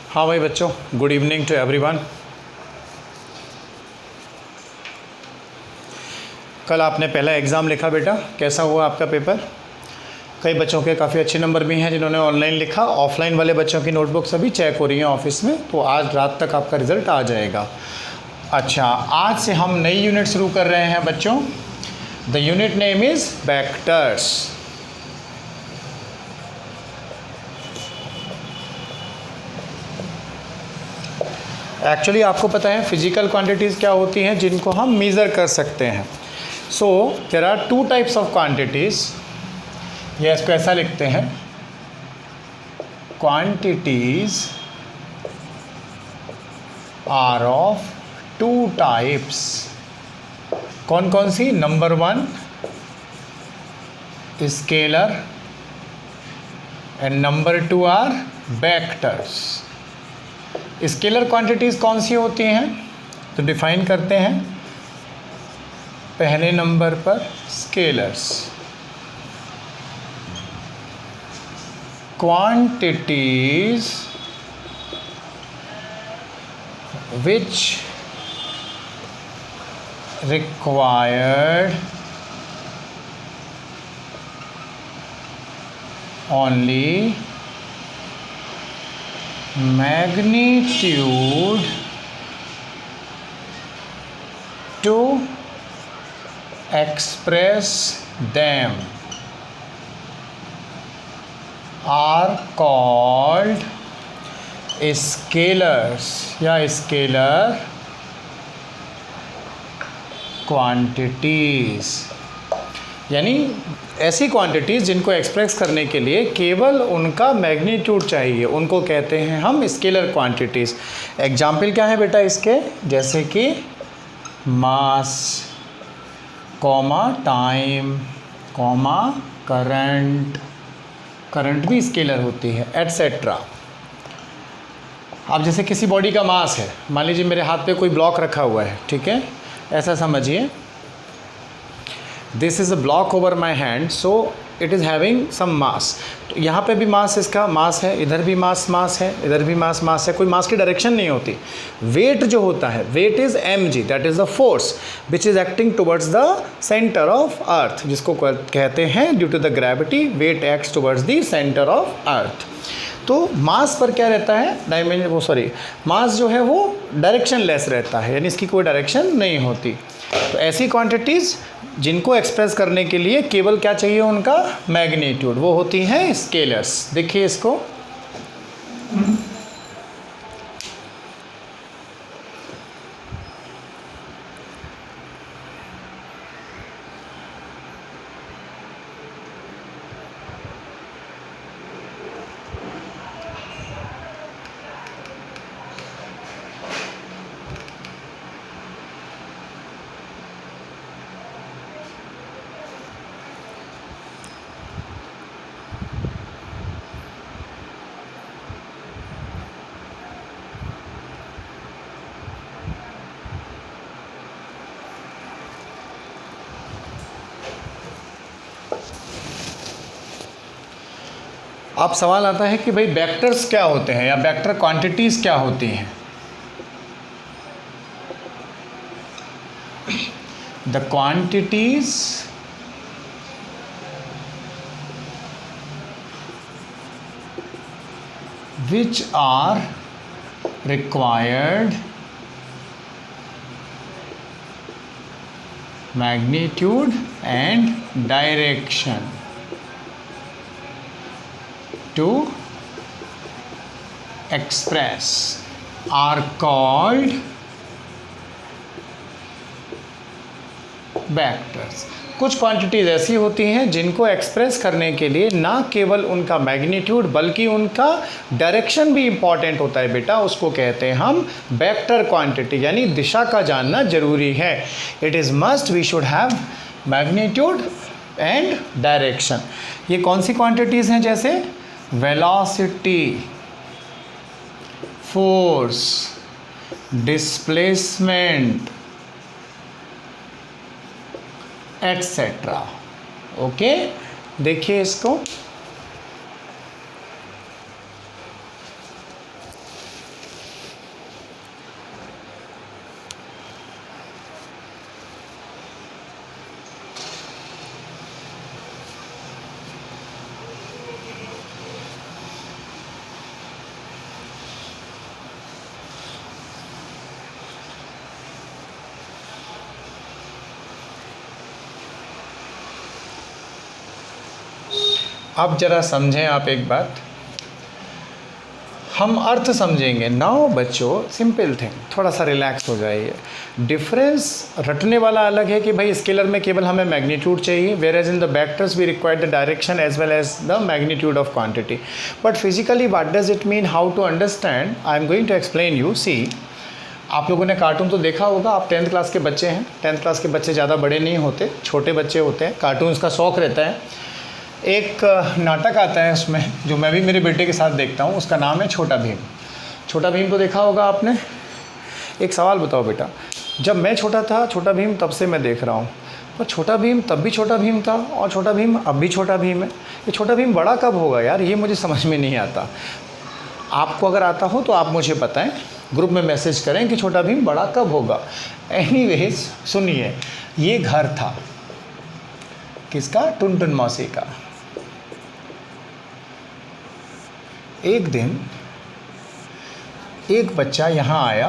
हाँ भाई बच्चों, गुड इवनिंग टू एवरीवन। कल आपने पहला एग्ज़ाम लिखा बेटा, कैसा हुआ आपका पेपर? कई बच्चों के काफ़ी अच्छे नंबर भी हैं जिन्होंने ऑनलाइन लिखा। ऑफलाइन वाले बच्चों की नोटबुक्स अभी चेक हो रही हैं ऑफिस में, तो आज रात तक आपका रिज़ल्ट आ जाएगा। अच्छा, आज से हम नई यूनिट शुरू कर रहे हैं बच्चों। The unit name is vectors. Actually आपको पता है फिजिकल क्वांटिटीज़ क्या होती हैं जिनको हम मेज़र कर सकते हैं। So there are two types of quantities. ये इसको ऐसा लिखते हैं, quantities are of two types. कौन कौन सी? Number 1 scalar and number 2 are vectors. Scalar quantities कौन सी होती हैं तो डिफाइन करते हैं। पहले नंबर पर scalars, quantities which required only magnitude to express them are called scalars या स्केलर क्वांटिटीज़। यानी ऐसी क्वांटिटीज़ जिनको एक्सप्रेस करने के लिए केवल उनका मैग्नीट्यूड चाहिए, उनको कहते हैं हम स्केलर क्वांटिटीज़। एग्जाम्पल क्या है बेटा इसके? जैसे कि mass, comma time, comma current, current भी स्केलर होती है, एटसेट्रा। अब जैसे किसी बॉडी का मास है, मान लीजिए मेरे हाथ पे कोई ब्लॉक रखा हुआ है, ठीक है, ऐसा समझिए, this is a block over my hand, so it is having some mass. तो यहाँ पे भी मास, इसका मास है, इधर भी मास है, इधर भी मास है। कोई मास की डायरेक्शन नहीं होती। वेट जो होता है, weight is mg, that is the force which is acting towards the centre of earth, जिसको कहते हैं due to the gravity weight acts towards the centre of earth. तो मास पर क्या रहता है? मास जो है वो डायरेक्शन लेस रहता है, यानी इसकी कोई डायरेक्शन नहीं होती। तो ऐसी क्वांटिटीज़ जिनको एक्सप्रेस करने के लिए केवल क्या चाहिए? उनका मैग्नीट्यूड, वो होती हैं स्केलर्स। देखिए इसको, अब सवाल आता है कि भाई वेक्टर्स क्या होते हैं या वेक्टर क्वांटिटीज़ क्या होती हैं? The quantities which are required magnitude and direction to express are called vectors. कुछ क्वांटिटीज़ ऐसी होती हैं जिनको एक्सप्रेस करने के लिए ना केवल उनका मैग्नीट्यूड बल्कि उनका डायरेक्शन भी इम्पॉर्टेंट होता है बेटा, उसको कहते हैं हम वेक्टर क्वांटिटी, यानी दिशा का जानना जरूरी है। It is must we should have magnitude and direction. ये कौन सी क्वांटिटीज़ हैं? जैसे velocity, force, displacement, etcetera. Okay, देखिए इसको, अब जरा समझें आप एक बात, हम अर्थ समझेंगे। नाउ बच्चों सिंपल थिंग, थोड़ा सा रिलैक्स हो जाइए। डिफरेंस रटने वाला अलग है कि भाई स्केलर में केवल हमें मैग्नीट्यूड चाहिए, whereas in the vectors we require the direction as well as the magnitude of quantity. But physically what does it mean, how to understand, I am going to explain you. See, आप लोगों ने cartoon तो देखा होगा, आप 10th class के बच्चे हैं। 10th क्लास के बच्चे ज़्यादा बड़े नहीं होते, छोटे बच्चे होते हैं, कार्टून्स का शौक़ रहता है। एक नाटक आता है उसमें, जो मैं भी मेरे बेटे के साथ देखता हूँ, उसका नाम है छोटा भीम। छोटा भीम तो देखा होगा आपने। एक सवाल बताओ बेटा, जब मैं छोटा था छोटा भीम, तब से मैं देख रहा हूँ, पर छोटा भीम तब भी छोटा भीम था और छोटा भीम अब भी छोटा भीम है। ये छोटा भीम बड़ा कब होगा यार, ये मुझे समझ में नहीं आता। आपको अगर आता हो तो आप मुझे बताएं, ग्रुप में मैसेज करें कि छोटा भीम बड़ा कब होगा। एनीवेज सुनिए, ये घर था किसका, टुनटुन मौसी का। एक दिन एक बच्चा यहाँ आया।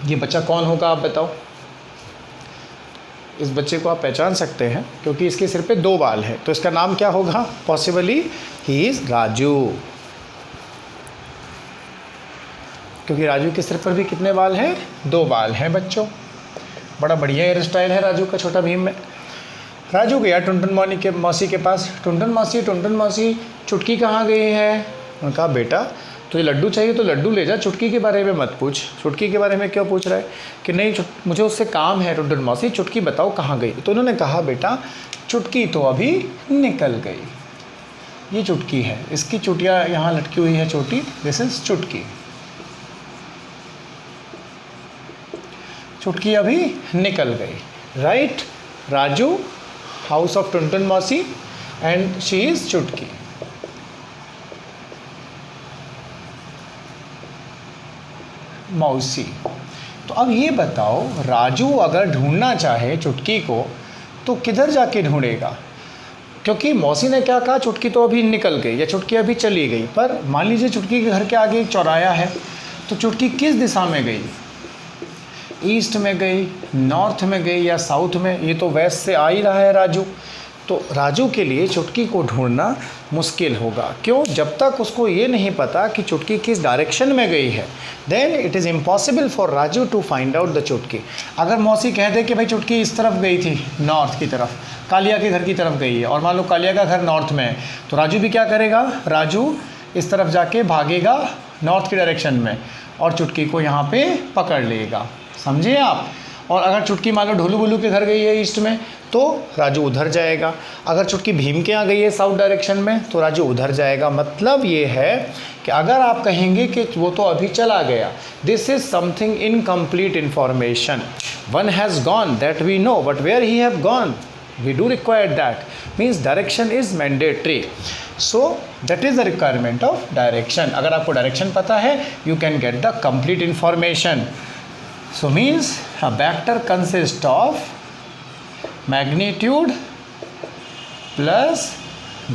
ये बच्चा कौन होगा आप बताओ। इस बच्चे को आप पहचान सकते हैं क्योंकि इसके सिर पे 2 बाल हैं, तो इसका नाम क्या होगा, पॉसिबली ही इज़ राजू। क्योंकि राजू के सिर पर भी कितने बाल हैं, 2 बाल हैं बच्चों। बड़ा बढ़िया हेयर स्टाइल है राजू का, छोटा भीम में। राजू गया टुनटुन मौसी के पास। टुनटुन मौसी चुटकी कहाँ गई है। उन्होंने कहा बेटा तुझे लड्डू चाहिए तो लड्डू ले जा, चुटकी के बारे में मत पूछ। चुटकी के बारे में क्यों पूछ रहा है कि नहीं, मुझे उससे काम है टुनटुन मौसी, चुटकी बताओ कहाँ गई। तो उन्होंने कहा बेटा चुटकी तो अभी निकल गई। ये चुटकी है, इसकी चुटिया यहाँ लटकी हुई है चोटी, दिस इज चुटकी। चुटकी अभी निकल गई, right. Raju house of Tuntun मौसी एंड शी इज चुटकी। मौसी। तो अब ये बताओ, राजू अगर ढूंढना चाहे चुटकी को तो किधर जाके ढूंढेगा, क्योंकि मौसी ने क्या कहा, चुटकी तो अभी निकल गई या चुटकी अभी चली गई। पर मान लीजिए चुटकी के घर के आगे एक चौराया है, तो चुटकी किस दिशा में गई, ईस्ट में गई, नॉर्थ में गई या साउथ में। ये तो वेस्ट से आ ही रहा है राजू। तो राजू के लिए चुटकी को ढूंढना मुश्किल होगा। क्यों, जब तक उसको ये नहीं पता कि चुटकी किस डायरेक्शन में गई है, then it is impossible for Raju to find out the चुटकी। अगर मौसी कह दे कि भाई चुटकी इस तरफ गई थी, नॉर्थ की तरफ, कालिया के घर की तरफ गई है, और मान लो कालिया का घर नॉर्थ में है, तो राजू भी क्या करेगा, राजू इस तरफ जाके भागेगा नॉर्थ की डायरेक्शन में और चुटकी को यहाँ पे पकड़ लेगा। समझिए आप। और अगर चुटकी मान लो ढोलू बोलू के घर गई है ईस्ट में, तो राजू उधर जाएगा। अगर चुटकी भीम के यहाँ गई है साउथ डायरेक्शन में, तो राजू उधर जाएगा। मतलब ये है कि अगर आप कहेंगे कि वो तो अभी चला गया, this is something incomplete information. One has gone that we know, but where he have gone we do require that, means direction is mandatory. So that is the requirement of direction. अगर आपको direction पता है, you can get the complete information. So means a vector consists of magnitude plus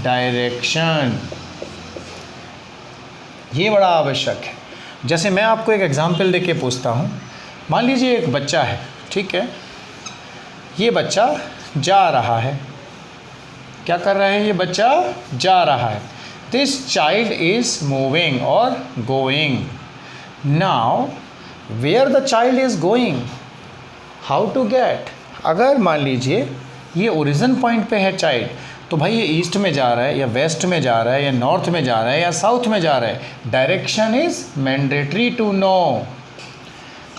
direction। ये बड़ा आवश्यक है। जैसे मैं आपको एक एग्जाम्पल देके पूछता हूँ, मान लीजिए एक बच्चा है, ठीक है, ये बच्चा जा रहा है। क्या कर रहा है ये बच्चा, जा रहा है। दिस चाइल्ड इज मूविंग और going. Now where the child is going, how to get. अगर मान लीजिए ये ओरिजिन पॉइंट पे है चाइल्ड, तो भाई ये ईस्ट में जा रहा है या वेस्ट में जा रहा है या नॉर्थ में जा रहा है या साउथ में जा रहा है। Direction is mandatory to know.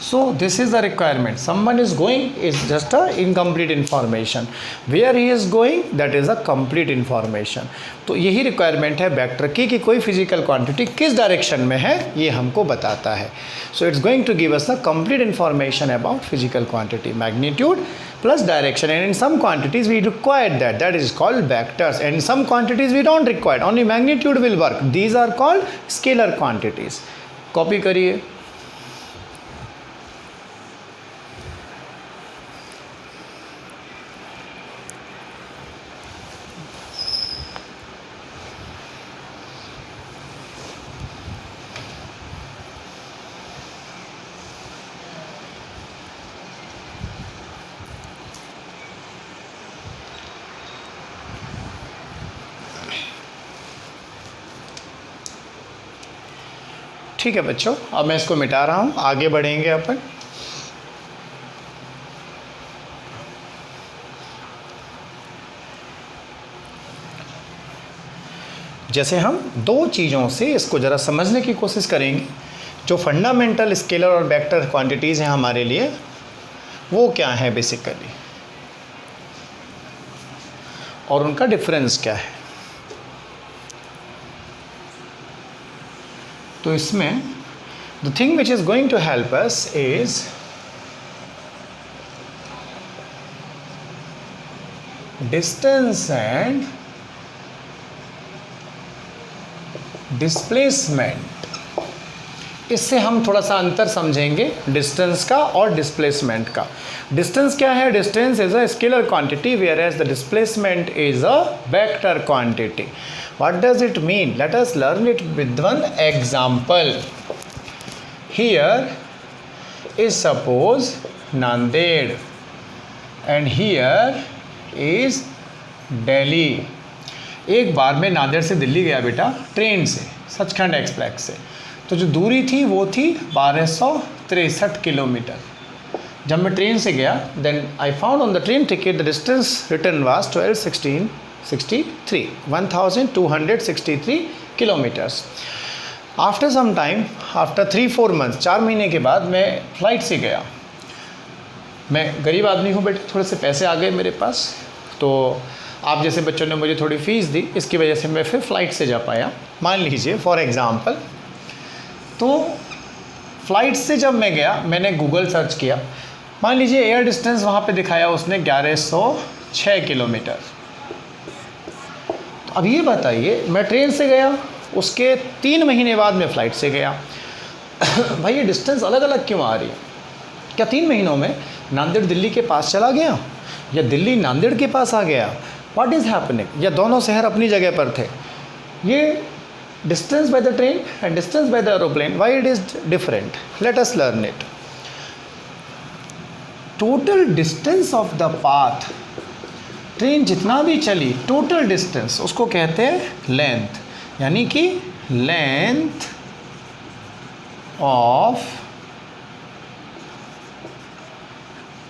So this is the requirement. Someone is going is just a incomplete information. Where he is going, that is a complete information. तो यही रिक्वायरमेंट है वेक्टर की कि कोई फिजिकल क्वांटिटी किस direction में है ये हमको बताता है. So it's going to give us a complete information about physical quantity, magnitude plus direction, and in some quantities we require that is called vectors, and in some quantities we don't require, only magnitude will work. These are called scalar quantities. Copy करिए. ठीक है बच्चों, अब मैं इसको मिटा रहा हूँ, आगे बढ़ेंगे अपन। जैसे हम दो चीज़ों से इसको ज़रा समझने की कोशिश करेंगे, जो फंडामेंटल स्केलर और वेक्टर क्वांटिटीज़ हैं हमारे लिए, वो क्या है बेसिकली, और उनका डिफरेंस क्या है। तो इसमें the thing which is going to help us is distance and displacement. इससे हम थोड़ा सा अंतर समझेंगे डिस्टेंस का और डिस्प्लेसमेंट का। डिस्टेंस क्या है? Distance is a scalar quantity whereas the displacement is a vector quantity. What does it mean? Let us learn it with one example. Here is suppose Nanded and here is Delhi. एक बार मैं नांदेड़ से दिल्ली गया बेटा train से, Sachkhand express से। तो जो दूरी थी वो थी 1263 किलोमीटर। जब मैं ट्रेन से गया then I found on the train ticket the distance written was 1263 kilometres. After some time, after 3-4 months, 4 महीने के बाद मैं फ़्लाइट से गया। मैं गरीब आदमी हूँ बेटे, थोड़े से पैसे आ गए मेरे पास, तो आप जैसे बच्चों ने मुझे थोड़ी फ़ीस दी, इसकी वजह से मैं फिर फ़्लाइट से जा पाया। मान लीजिए फॉर एग्ज़ाम्पल, तो फ़्लाइट से जब मैं गया मैंने गूगल सर्च किया, मान लीजिए एयर डिस्टेंस वहाँ पे दिखाया उसने 1106 किलोमीटर। तो अब ये बताइए, मैं ट्रेन से गया, उसके 3 महीने बाद मैं फ़्लाइट से गया। भाई ये डिस्टेंस अलग अलग क्यों आ रही है? क्या 3 महीनों में नांदेड़ दिल्ली के पास चला गया या दिल्ली नांदेड़ के पास आ गया? What is happening? या दोनों शहर अपनी जगह पर थे? ये distance by the train and distance by the aeroplane, why it is different? Late us learn it. Total distance of the path, train जितना भी चली टोटल डिस्टेंस उसको कहते हैं लेंथ, यानी कि length of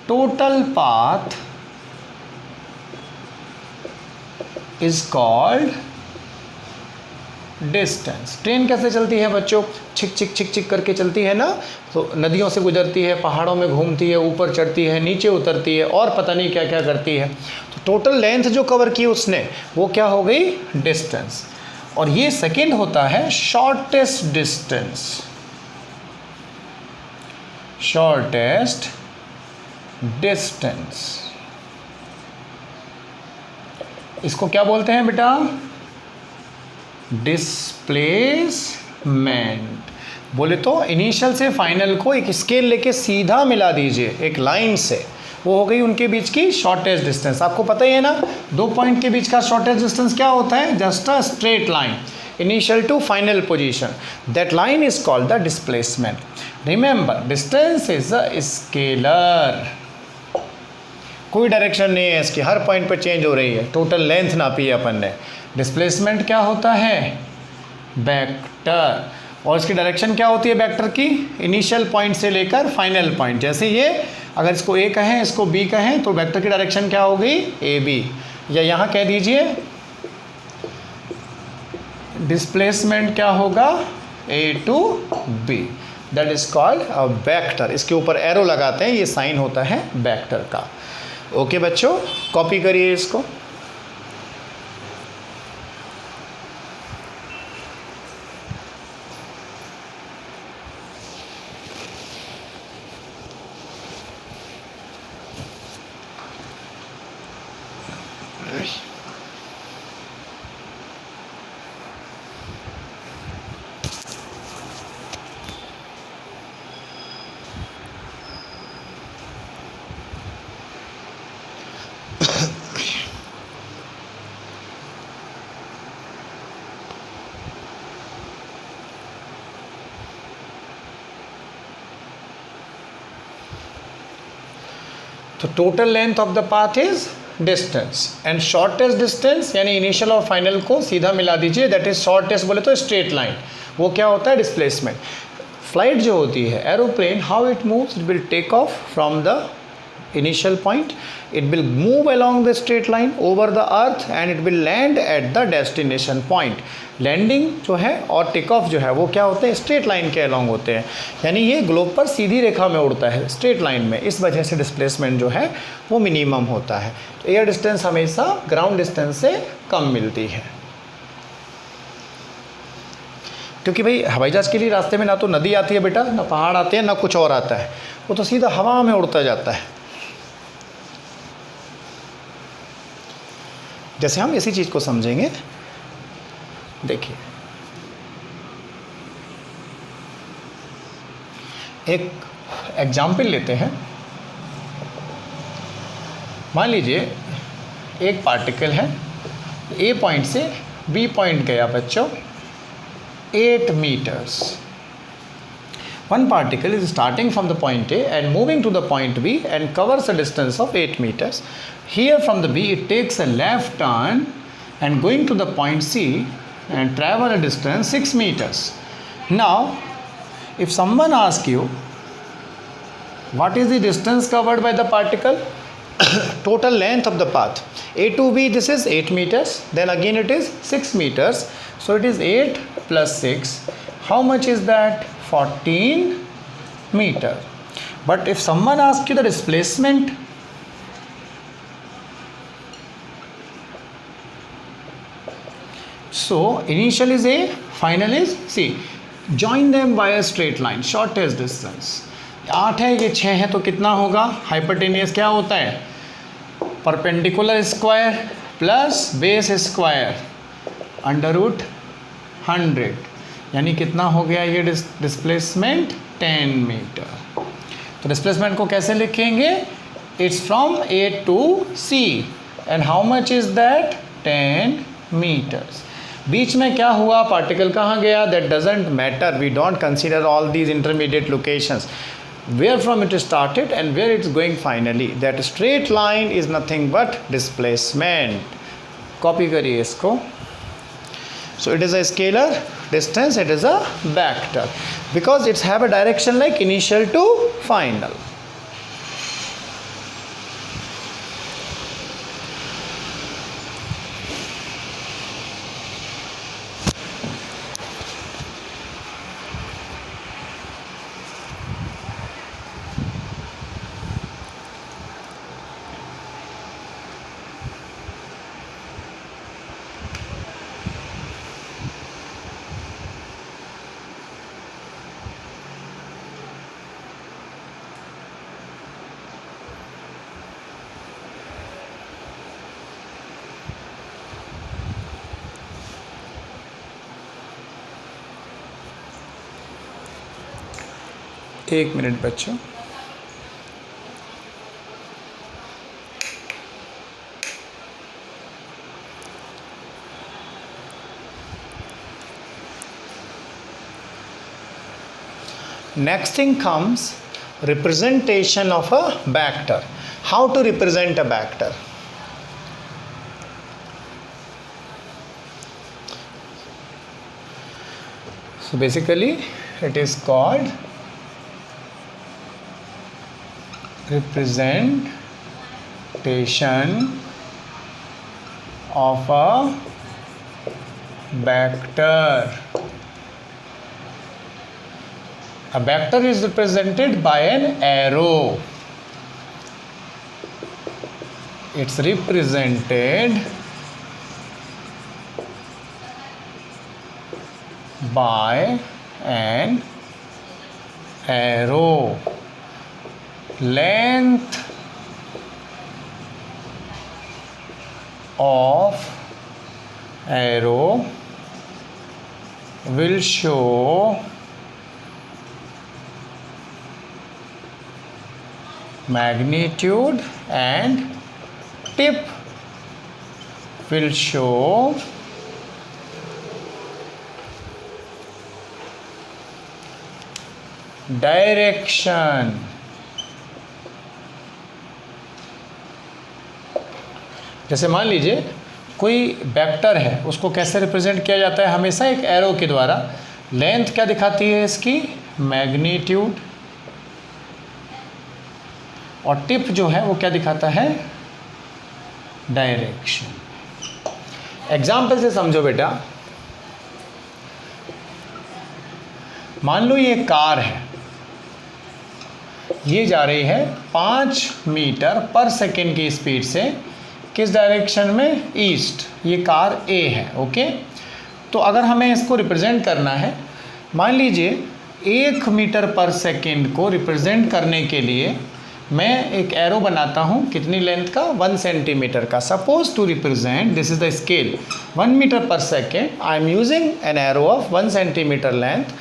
total path is called distance. Train कैसे चलती है बच्चों? छिक छिक छिक छिक करके चलती है ना, तो नदियों से गुजरती है, पहाड़ों में घूमती है, ऊपर चढ़ती है, नीचे उतरती है, और पता नहीं क्या क्या करती है। तो टोटल लेंथ जो कवर की उसने, वो क्या हो गई? डिस्टेंस। और ये सेकंड होता है शॉर्टेस्ट डिस्टेंस। शॉर्टेस्ट डिस्टेंस, इसको क्या बोलते हैं बेटा? डिस्प्लेसमेंट। बोले तो इनिशियल से फाइनल को एक स्केल लेके सीधा मिला दीजिए एक लाइन से, वो हो गई उनके बीच की शॉर्टेस्ट डिस्टेंस। आपको पता ही है ना, 2 पॉइंट के बीच का शॉर्टेस्ट डिस्टेंस क्या होता है? Just a straight line, initial to final position. That line is called the displacement. Remember, distance is a scalar, कोई डायरेक्शन नहीं है इसकी, हर पॉइंट पर चेंज हो रही है, टोटल लेंथ नापी है अपन ने। डिस्प्लेसमेंट क्या होता है? वेक्टर। और इसकी डायरेक्शन क्या होती है वेक्टर की? इनिशियल पॉइंट से लेकर फाइनल पॉइंट। जैसे ये, अगर इसको ए कहें, इसको बी कहें, तो वेक्टर की डायरेक्शन क्या होगी? A B. या यहाँ कह दीजिए डिस्प्लेसमेंट क्या होगा? A to B. That is called a vector. इसके ऊपर एरो लगाते हैं, ये साइन होता है वेक्टर का। ओके बच्चों, कॉपी करिए इसको। तो total length of the path is distance, and shortest distance यानी इनिशियल और फाइनल को सीधा मिला दीजिए, दैट इज शॉर्टेस्ट बोले तो स्ट्रेट लाइन, वो क्या होता है, डिस्प्लेसमेंट। फ्लाइट जो होती है, aeroplane, how it moves, it will take off from the initial point, it will move along the straight line over the earth and it will land at the destination point. Landing जो है और take off जो है वो क्या होते हैं, straight line के अलॉन्ग होते हैं, यानी ये ग्लोब पर सीधी रेखा में उड़ता है, स्ट्रेट लाइन में। इस वजह से डिस्प्लेसमेंट जो है वो मिनिमम होता है। तो एयर डिस्टेंस हमेशा ग्राउंड डिस्टेंस से कम मिलती है, क्योंकि भाई हवाई जहाज़ के लिए रास्ते में ना तो नदी आती है बेटा, ना पहाड़ आते हैं, ना कुछ और आता है, वो तो सीधा हवा में उड़ता जाता है। जैसे हम इसी चीज़ को समझेंगे, देखिए एक एग्जाम्पल लेते हैं। मान लीजिए एक पार्टिकल है, ए पॉइंट से बी पॉइंट गया बच्चों 8 meters. One particle is starting from the point A and moving to the point B and covers a distance of 8 meters. Here from the B it takes a left turn and going to the point C and travel a distance 6 meters. Now if someone asks you what is the distance covered by the particle, total length of the path A to B, this is 8 meters, then again it is 6 meters, so it is 8 plus 6, how much is that, 14 meter. But if someone asks you the displacement, so initial is A, final is C, join them by a straight line, shortest distance. 8 है, ये 6 है, तो कितना होगा, hypotenuse क्या होता है, perpendicular square plus base square under root 100, यानी कितना हो गया ये डिस्प्लेसमेंट 10 मीटर। तो डिस्प्लेसमेंट को कैसे लिखेंगे, it's from A to C and how much is that, 10 metres. बीच में क्या हुआ, पार्टिकल कहाँ गया, that doesn't matter, we don't consider all these intermediate locations, where from it started and where it's going finally. That straight line is nothing but displacement. Copy करिए इसको। So it is a scalar distance, it is a vector because it's have a direction like initial to final. एक minute बच्चों, next thing comes representation of a vector. How to represent a vector? So basically it is called representation of a vector. A vector is represented by an arrow. It's represented by an arrow. Length of arrow will show magnitude and tip will show direction. जैसे मान लीजिए कोई vector है, उसको कैसे represent किया जाता है, हमेशा एक एरो के द्वारा। लेंथ क्या दिखाती है इसकी, मैग्नीट्यूड, और टिप जो है वो क्या दिखाता है, डायरेक्शन। एग्जाम्पल से समझो बेटा, मान लो ये कार है, ये जा रही है 5 मीटर पर सेकेंड की स्पीड से, किस डायरेक्शन में, ईस्ट। ये कार ए है, ओके। तो अगर हमें इसको रिप्रेजेंट करना है, मान लीजिए 1 मीटर पर सेकेंड को रिप्रेजेंट करने के लिए मैं एक एरो बनाता हूँ, कितनी लेंथ का, 1 सेंटीमीटर का। Suppose to represent, this is the scale, 1 metre per second, I am using an arrow of 1 centimetre length.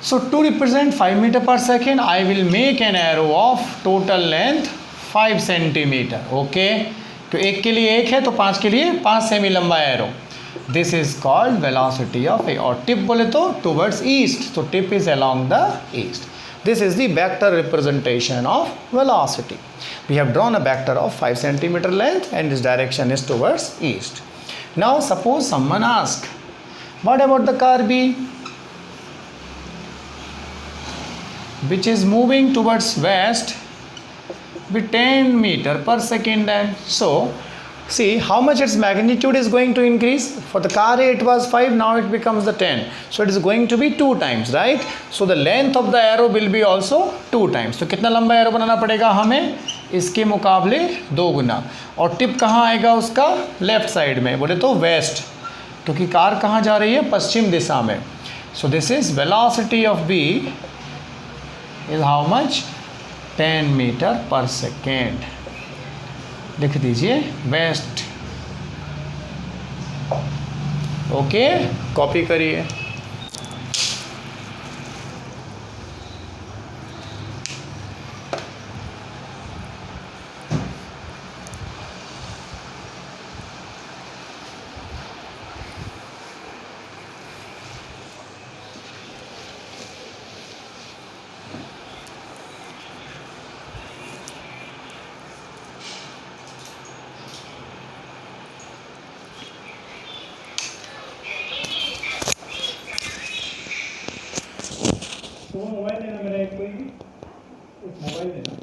So to represent 5 meter per second, I will make an arrow of total length 5 centimeter. Okay? तो एक के लिए एक है तो 5 के लिए 5 semi लंबा arrow. This is called velocity of A. और टिप बोले तो towards east. तो tip is along the east. This is the vector representation of velocity. We have drawn a vector of 5 centimeter length and this direction is towards east. Now suppose someone asks, what about the car B, which is moving towards west with 10 meter per second? And so see how much its magnitude is going to increase. For the car A it was 5, now it becomes the 10, so it is going to be 2 times, right? So the length of the arrow will be also 2 times. तो कितना लंबा arrow बनाना पड़ेगा हमें, इसके मुकाबले 2 गुना. और tip कहाँ आएगा उसका, लेफ्ट साइड में, बोले तो वेस्ट, क्योंकि कार कहाँ जा रही है, पश्चिम दिशा में. So this is velocity of B is how much, 10 metre per second. लिख दीजिए वेस्ट. ओके, कॉपी करिए. मोबाइल देना मेरा, एक कोई भी मोबाइल देना.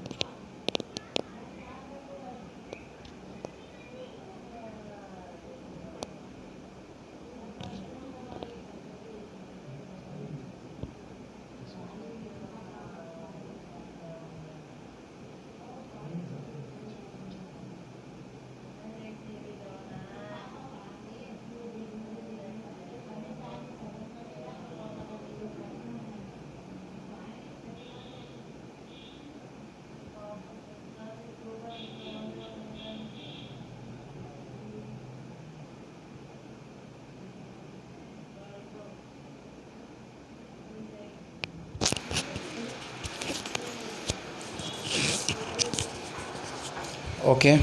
ओके.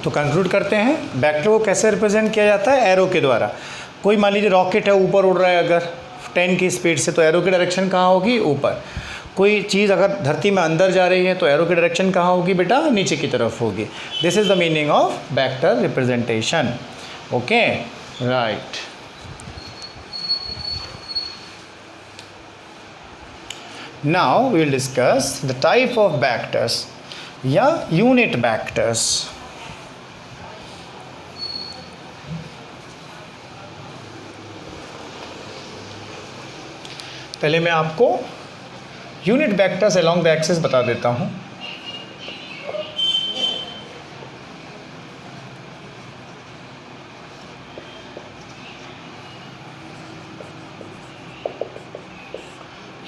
तो कंक्लूड करते हैं, वेक्टर को कैसे रिप्रेजेंट किया जाता है, एरो के द्वारा. कोई मान लीजिए रॉकेट है, ऊपर उड़ रहा है अगर 10 की स्पीड से, तो एरो की डायरेक्शन कहाँ होगी, ऊपर. कोई चीज़ अगर धरती में अंदर जा रही है तो एरो की डायरेक्शन कहाँ होगी बेटा, नीचे की तरफ होगी. This is the meaning of vector representation. Okay, right. Now we will discuss the type of vectors या unit vectors. पहले मैं आपको unit vectors along the axis बता देता हूँ.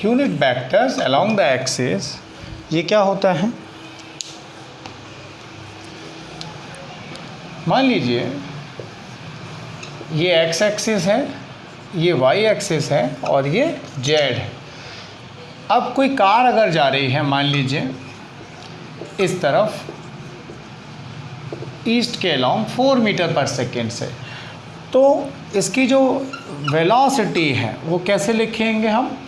Unit vectors along the axis ये क्या होता है, मान लीजिए ये x एक्सिस है, ये y एक्सिस है और ये z है. अब कोई कार अगर जा रही है मान लीजिए इस तरफ ईस्ट के अलॉन्ग 4 मीटर पर सेकेंड से, तो इसकी जो वेलोसिटी है वो कैसे लिखेंगे हम,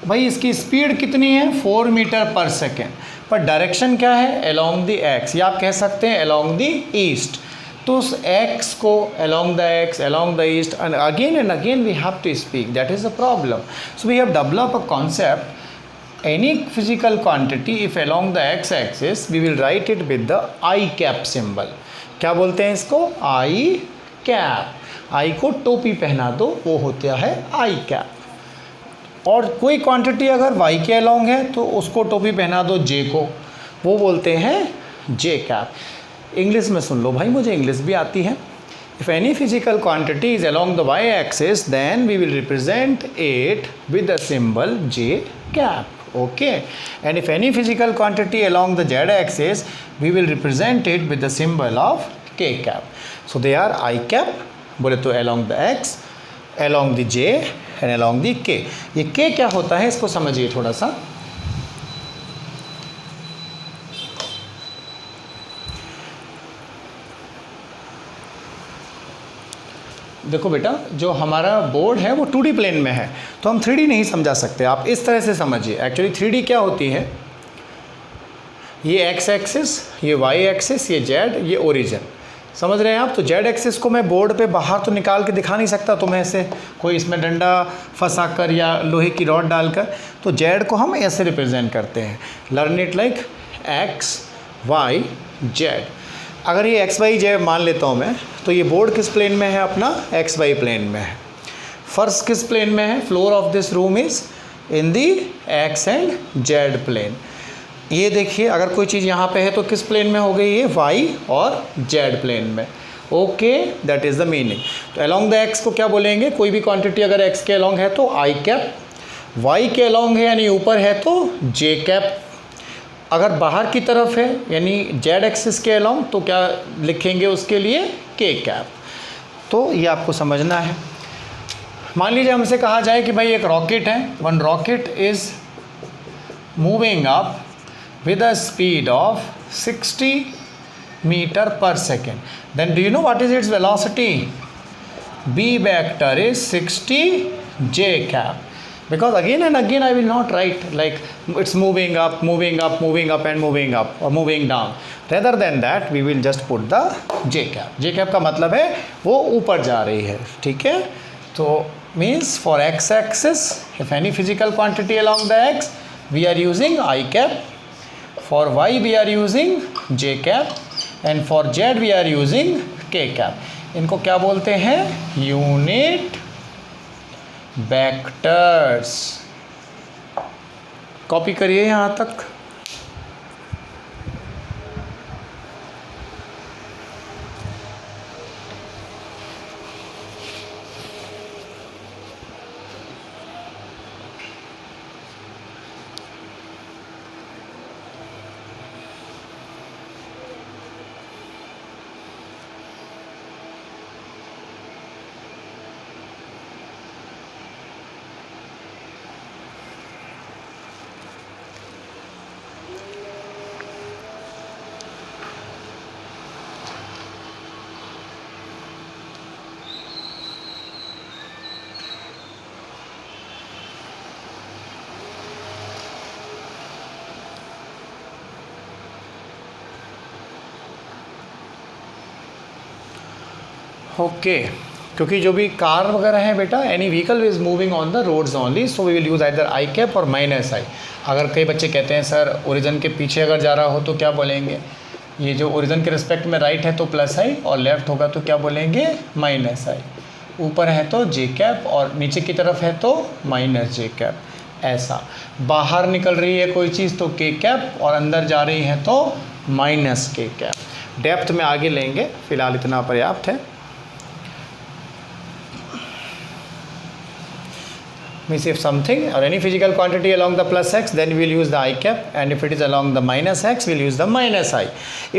भाई इसकी स्पीड कितनी है, 4 मीटर पर सेकेंड, पर डायरेक्शन क्या है, अलोंग द एक्स, या आप कह सकते हैं अलोंग द ईस्ट. तो उस x को along the x, along the east and again we have to speak. That is the problem. So we have developed a concept. Any physical quantity if along the x axis we will write it with the I cap symbol. क्या बोलते हैं इसको? I cap. I को टोपी पहना दो, वो होता है I cap. और कोई क्वांटिटी अगर y के along है तो उसको टोपी पहना दो j को, वो बोलते हैं j cap. इंग्लिश में सुन लो भाई, मुझे इंग्लिश भी आती है. If any physical quantity is along the y axis, then we will represent it with the symbol j cap. Okay. And if any physical quantity along the z axis, we will represent it with the symbol of k cap. So they are I cap, बोले तो along the x, along the j and along the k. ये k क्या होता है इसको समझिए थोड़ा सा. देखो बेटा, जो हमारा बोर्ड है वो 2D प्लेन में है, तो हम 3D नहीं समझा सकते. आप इस तरह से समझिए. एक्चुअली 3D क्या होती है, ये x एक्सिस, ये y एक्सिस, ये z, ये ओरिजिन. समझ रहे हैं आप? तो z एक्सिस को मैं बोर्ड पे बाहर तो निकाल के दिखा नहीं सकता, तो मैं ऐसे कोई इसमें डंडा फंसा कर या लोहे की रॉड डालकर, तो z को हम ऐसे रिप्रेजेंट करते हैं. Learn it like x y z. अगर ये एक्स वाई जे मान लेता हूँ मैं, तो ये बोर्ड किस प्लेन में है अपना? एक्स वाई प्लेन में है. फर्श किस प्लेन में है? Floor of this room is in the X and Z plane. ये देखिए, अगर कोई चीज़ यहाँ पे है तो किस प्लेन में हो गई? ये वाई और जेड प्लेन में. Okay, that is the meaning. तो अलॉन्ग द एक्स को क्या बोलेंगे? कोई भी क्वांटिटी अगर एक्स के अलॉन्ग है तो आई कैप, वाई के अलॉन्ग है यानी ऊपर है तो जे कैप. अगर बाहर की तरफ है यानी जेड एक्सिस के अलॉन्ग तो क्या लिखेंगे उसके लिए? के कैप. तो ये आपको समझना है. मान लीजिए हमसे कहा जाए कि भाई एक रॉकेट है, one rocket is moving up with a speed of 60 metre per second. Then do you know what is its velocity? B vector is 60 J cap. Because again and again I will not write like it's moving up, moving up, moving up and moving up or moving down. Rather than that we will just put the J cap. J cap का मतलब है वो ऊपर जा रही है. ठीक है? तो means for x axis if any physical quantity along the x we are using I cap. For y we are using J cap and for z we are using K cap. इनको क्या बोलते हैं? Unit vectors. Copy करिए यहाँ तक. Okay. क्योंकि जो भी कार वगैरह है बेटा, any vehicle is moving on the roads only, so we will use either I cap और माइनस आई. अगर कई बच्चे कहते हैं सर ओरिजिन के पीछे अगर जा रहा हो तो क्या बोलेंगे? ये जो ओरिजिन के रिस्पेक्ट में राइट है तो प्लस आई और लेफ़्ट होगा तो क्या बोलेंगे? माइनस आई. ऊपर है तो जे कैप और नीचे की तरफ है तो माइनस जे कैप. ऐसा बाहर निकल रही है कोई चीज़ तो के कैप और अंदर जा रही है तो माइनस के कैप. डेप्थ में आगे लेंगे, फ़िलहाल इतना पर्याप्त है. Means if something or any physical quantity along the plus x, then we will use the I cap, and if it is along the minus x, we will use the minus I.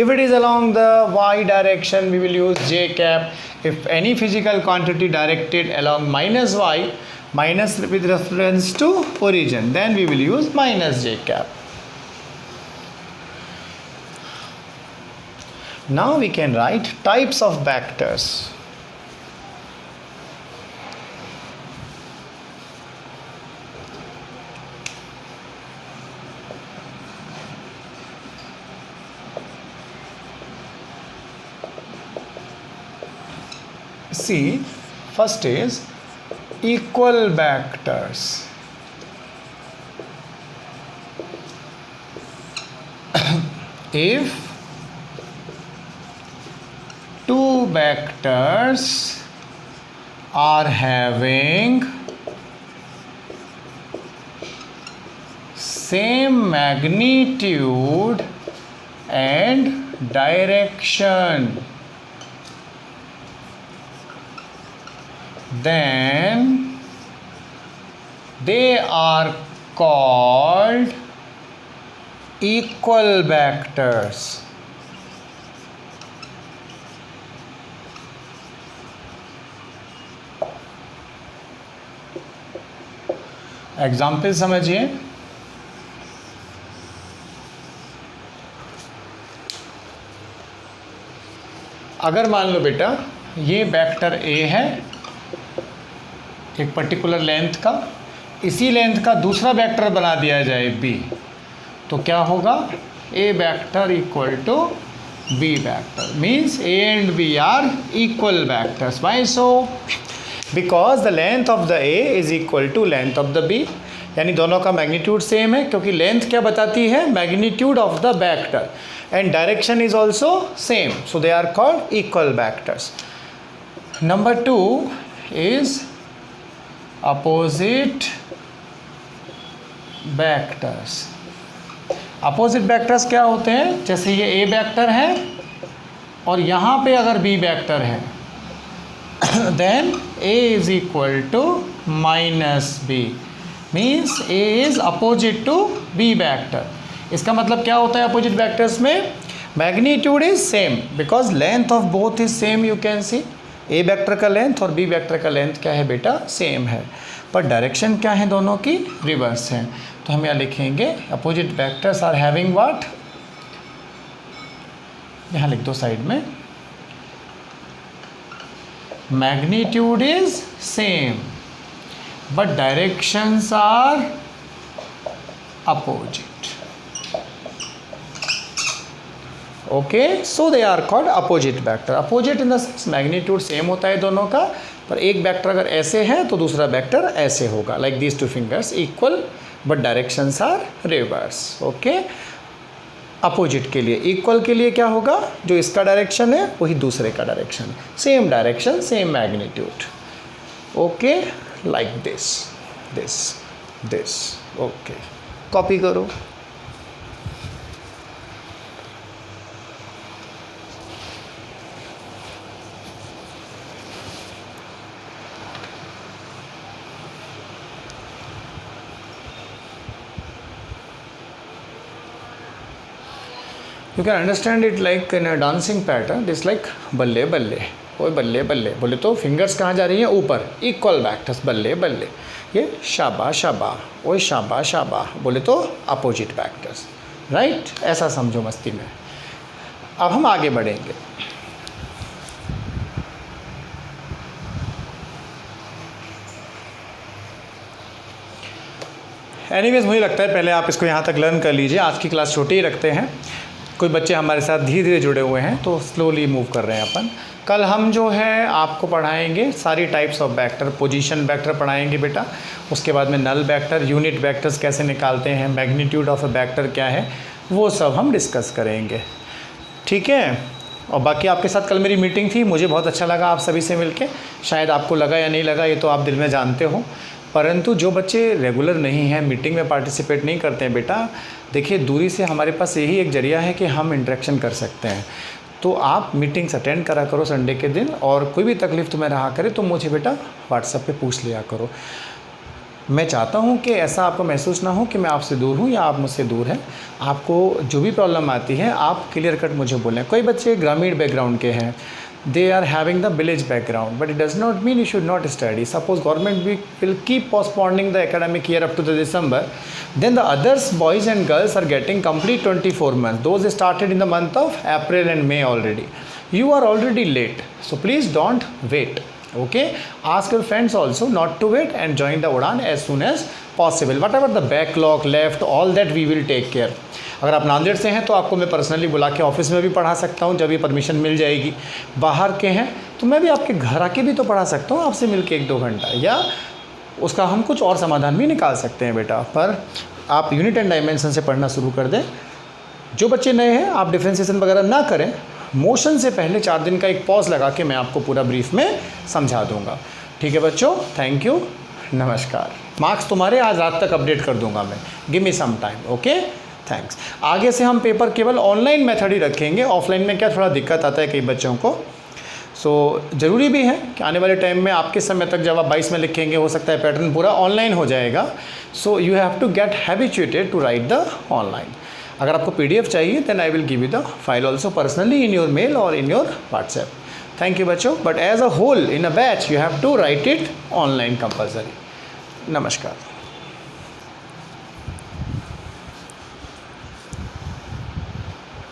If it is along the y direction, we will use j cap. If any physical quantity directed along minus y, minus with reference to origin, then we will use minus j cap. Now we can write types of vectors. See, first is equal vectors. If two vectors are having same magnitude and direction, then they are called equal vectors. Example समझिए। अगर मान लो बेटा ये vector A है एक particular length का, इसी length का दूसरा वेक्टर बना दिया जाए बी, तो क्या होगा? A vector equal to B vector, means A and B are equal vectors. Why so? Because the length of the A is equal to length of the B, यानी दोनों का मैग्नीट्यूड सेम है, क्योंकि length क्या बताती है? Magnitude of the vector, and direction is also same, so they are called equal vectors. Number 2 is opposite vectors. Opposite vectors क्या होते हैं? जैसे ये ए वेक्टर है और यहाँ पे अगर बी वेक्टर है, then A is equal to minus B, means A is opposite to B vector. इसका मतलब क्या होता है अपोजिट वेक्टर्स में? Magnitude is same because length of both is same. You can see A vector का length और B vector का length क्या है बेटा? सेम है, पर डायरेक्शन क्या है? दोनों की रिवर्स है। तो हम यहाँ लिखेंगे opposite vectors are having what, यहाँ लिख दो साइड में, magnitude is same but directions are opposite. Okay, so they are called opposite vector. Opposite in the sense magnitude same होता है दोनों का, पर एक वेक्टर अगर ऐसे है तो दूसरा वेक्टर ऐसे होगा, like these two fingers equal but directions are reverse. Okay, opposite के लिए, इक्वल के लिए क्या होगा? जो इसका डायरेक्शन है वही दूसरे का डायरेक्शन है, same direction same magnitude. Okay, like this this this. Okay, copy करो। You can understand it like in a dancing pattern. It's like बल्ले बल्ले, ओए बल्ले बल्ले बोले तो फिंगर्स कहाँ जा रही हैं? ऊपर, इक्वल वेक्टर्स, बल्ले बल्ले। ये शाबा शाबा, ओए शाबा शाबा बोले तो अपोजिट वेक्टर्स, राइट? ऐसा समझो मस्ती में। अब हम आगे बढ़ेंगे। एनीवेज मुझे लगता है पहले आप इसको यहाँ तक लर्न कर लीजिए। आज की क्लास छोटी ही रखते हैं, कोई बच्चे हमारे साथ धीरे धीरे जुड़े हुए हैं तो स्लोली मूव कर रहे हैं अपन। कल हम जो है आपको पढ़ाएंगे सारी types of vector, position vector पढ़ाएंगे बेटा, उसके बाद में नल वेक्टर, यूनिट वेक्टर्स कैसे निकालते हैं, मैग्नीट्यूड ऑफ अ वेक्टर क्या है, वो सब हम डिस्कस करेंगे, ठीक है? और बाकी आपके साथ कल मेरी मीटिंग थी, मुझे बहुत अच्छा लगा आप सभी से मिलके। शायद आपको लगा या नहीं लगा ये तो आप दिल में जानते हो, परंतु जो बच्चे रेगुलर नहीं हैं, मीटिंग में पार्टिसिपेट नहीं करते हैं बेटा, देखिए दूरी से हमारे पास यही एक जरिया है कि हम इंटरेक्शन कर सकते हैं। तो आप मीटिंग्स अटेंड करा करो संडे के दिन, और कोई भी तकलीफ़ तुम्हें रहा करे तो मुझे बेटा व्हाट्सएप पे पूछ लिया करो। मैं चाहता हूँ कि ऐसा आपको महसूस ना हो कि मैं आपसे दूर हूँ या आप मुझसे दूर हैं। आपको जो भी प्रॉब्लम आती है आप क्लियर कट मुझे बोलें। कोई बच्चे ग्रामीण बैकग्राउंड के हैं, they are having the village background, but it does not mean you should not study. Suppose government will keep postponing the academic year up to the December, then the others boys and girls are getting complete 24 months. Those started in the month of April and May already. You are already late, so please don't wait. Okay, ask your friends also not to wait and join the Udan as soon as possible. Whatever the backlog left, all that we will take care. अगर आप नांदेड़ से हैं तो आपको मैं personally बुला के office में भी पढ़ा सकता हूँ जब ये परमिशन मिल जाएगी। बाहर के हैं तो तो मैं भी आपके घर आके भी तो पढ़ा सकता हूँ आपसे मिलके 1-2 घंटा, या उसका हम कुछ और समाधान भी निकाल सकते हैं बेटा। पर आप यूनिट एंड डायमेंशन से पढ़ना शुरू कर दें। जो बच्चे नए हैं आप डिफ्रेंशिएशन वगैरह ना करें, मोशन से पहले 4 दिन का एक पॉज लगा के मैं आपको पूरा ब्रीफ में समझा दूंगा। ठीक है बच्चों, थैंक यू, नमस्कार। मार्क्स तुम्हारे आज रात तक अपडेट कर दूंगा मैं, give me some time, okay, thanks. आगे से हम पेपर केवल ऑनलाइन मेथड ही रखेंगे, ऑफलाइन में क्या थोड़ा दिक्कत आता है कई बच्चों को। सो ज़रूरी भी है कि आने वाले टाइम में आपके समय तक जब आप 22 में लिखेंगे हो सकता है पैटर्न पूरा ऑनलाइन हो जाएगा। So you have to get habituated to write the online. अगर आपको PDF चाहिए then I will give you the file also personally in your mail और in your WhatsApp. Thank you बच्चों, but as a whole in a batch you have to write it online compulsory. नमस्कार।